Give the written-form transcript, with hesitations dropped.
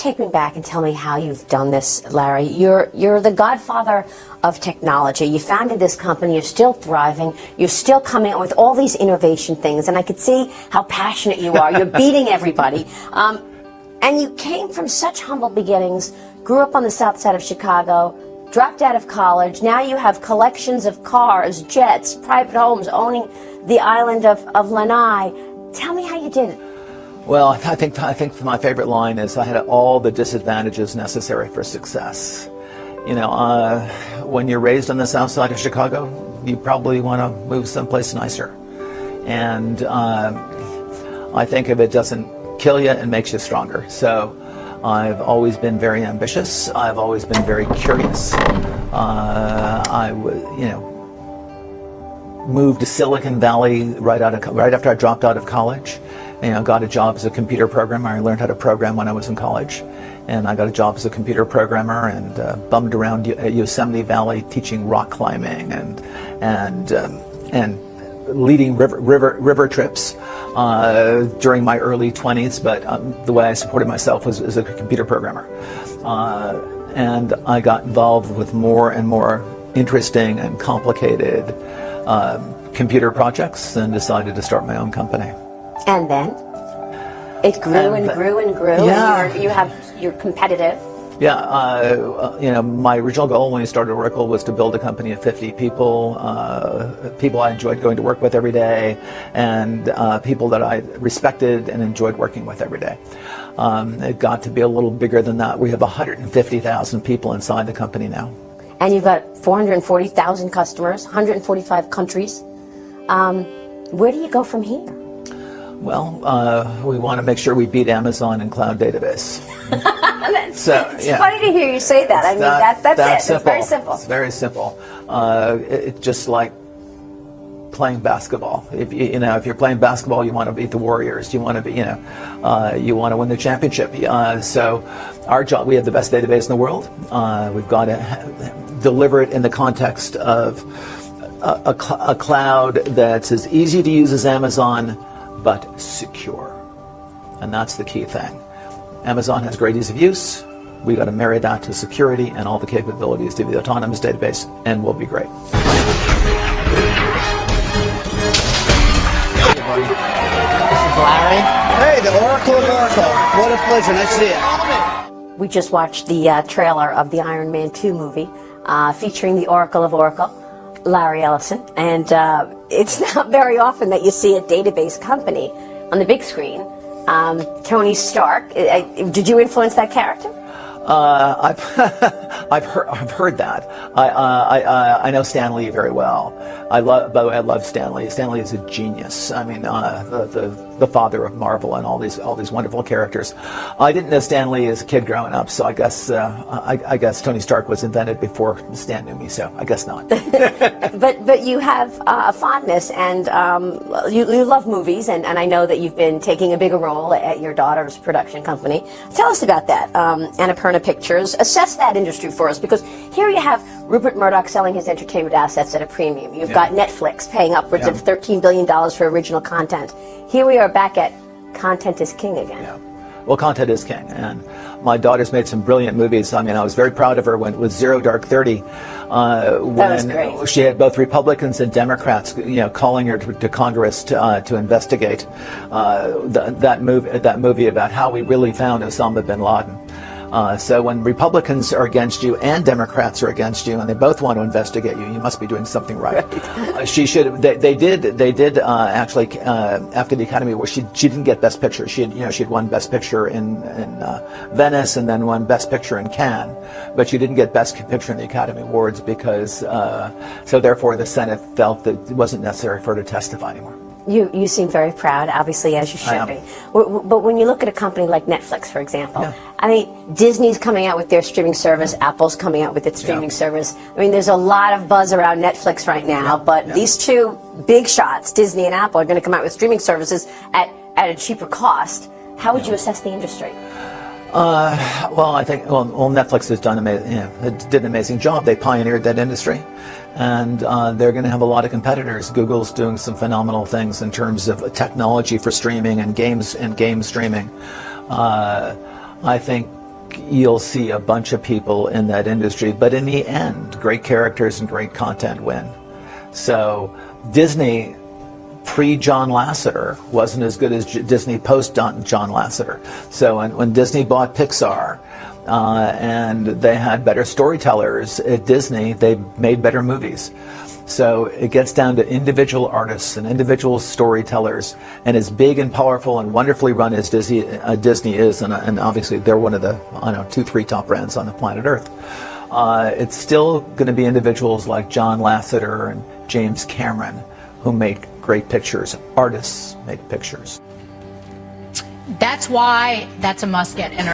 take me back and tell me how you've done this, Larry? You're the godfather of technology. You founded this company. You're still thriving. You're still coming up with all these innovation things, and I could see how passionate you are. You're beating everybody. And you came from such humble beginnings, grew up on the south side of Chicago, dropped out of college. Now you have collections of cars, jets, private homes, owning the island of Lanai. Tell me how you did it. Well, I think my favorite line is, I had all the disadvantages necessary for success. You know, when you're raised on the south side of Chicago, you probably want to move someplace nicer. And I think if it doesn't kill you, it makes you stronger. So I've always been very ambitious. I've always been very curious. Moved to Silicon Valley right after I dropped out of college. You know, got a job as a computer programmer. I learned how to program when I was in college, and I got a job as a computer programmer and bummed around Yosemite Valley teaching rock climbing and leading river trips during my early 20s. But the way I supported myself was as a computer programmer, and I got involved with more and more interesting and complicated computer projects and decided to start my own company. And then it grew and grew and grew. Yeah. And you're competitive. Yeah, my original goal when we started Oracle was to build a company of 50 people, people I enjoyed going to work with every day, and people that I respected and enjoyed working with every day. It got to be a little bigger than that. We have 150,000 people inside the company now. And you've got 440,000 customers, 145 countries. Where do you go from here? Well, we want to make sure we beat Amazon in cloud database. It's funny to hear you say that. I mean, that's it. Simple. It's very simple. It's very simple. It's just like playing basketball. If you're playing basketball, you want to beat the Warriors. You want to be, you want to win the championship. So, our job, we have the best database in the world. We've got to deliver it in the context of a cloud that's as easy to use as Amazon, but secure. And that's the key thing. Amazon has great ease of use. We got to marry that to security and all the capabilities to the autonomous database, and we'll be great. Hey, buddy. This is Larry. Hey, the Oracle of Oracle. What a pleasure. Nice to see you. We just watched the trailer of the Iron Man 2 movie featuring the Oracle of Oracle, Larry Ellison. And it's not very often that you see a database company on the big screen. Tony Stark. Did you influence that character? I've heard that. I know Stan Lee very well. By the way, I love Stan Lee. Stan Lee is a genius. I mean, the father of Marvel and all these wonderful characters. I didn't know Stan Lee as a kid growing up, so I guess Tony Stark was invented before Stan knew me. So I guess not. But you have a fondness, and you love movies, and I know that you've been taking a bigger role at your daughter's production company. Tell us about that, Annapurna Pictures. Assess that industry for us, because here you have Rupert Murdoch selling his entertainment assets at a premium. You've got Netflix paying upwards of $13 billion for original content. Here we are back at content is king again. Yeah. Well, content is king, and my daughter's made some brilliant movies. I mean, I was very proud of her with Zero Dark 30, when she had both Republicans and Democrats, calling her to Congress to investigate that movie about how we really found Osama bin Laden. So when Republicans are against you and Democrats are against you, and they both want to investigate you, you must be doing something right. She should. They did actually after the Academy Award. She didn't get Best Picture. She had won Best Picture in Venice and then won Best Picture in Cannes, but she didn't get Best Picture in the Academy Awards because so therefore the Senate felt that it wasn't necessary for her to testify anymore. You seem very proud, obviously, as you should be. But when you look at a company like Netflix, for example, I mean, Disney's coming out with their streaming service, Apple's coming out with its streaming service. I mean, there's a lot of buzz around Netflix right now, but these two big shots, Disney and Apple, are going to come out with streaming services at a cheaper cost. How would you assess the industry? Well, I think Netflix has done did an amazing job. They pioneered that industry, and they're going to have a lot of competitors. Google's doing some phenomenal things in terms of technology for streaming and game streaming. I think think you'll see a bunch of people in that industry, but in the end, great characters and great content win. So Disney pre-John Lasseter wasn't as good as Disney post-John Lasseter. So when Disney bought Pixar, and they had better storytellers at Disney, they made better movies. So it gets down to individual artists and individual storytellers, and as big and powerful and wonderfully run as Disney is, and obviously they're one of the, 2-3 top brands on the planet Earth, it's still going to be individuals like John Lasseter and James Cameron who make great pictures. Artists make pictures. That's why that's a must get.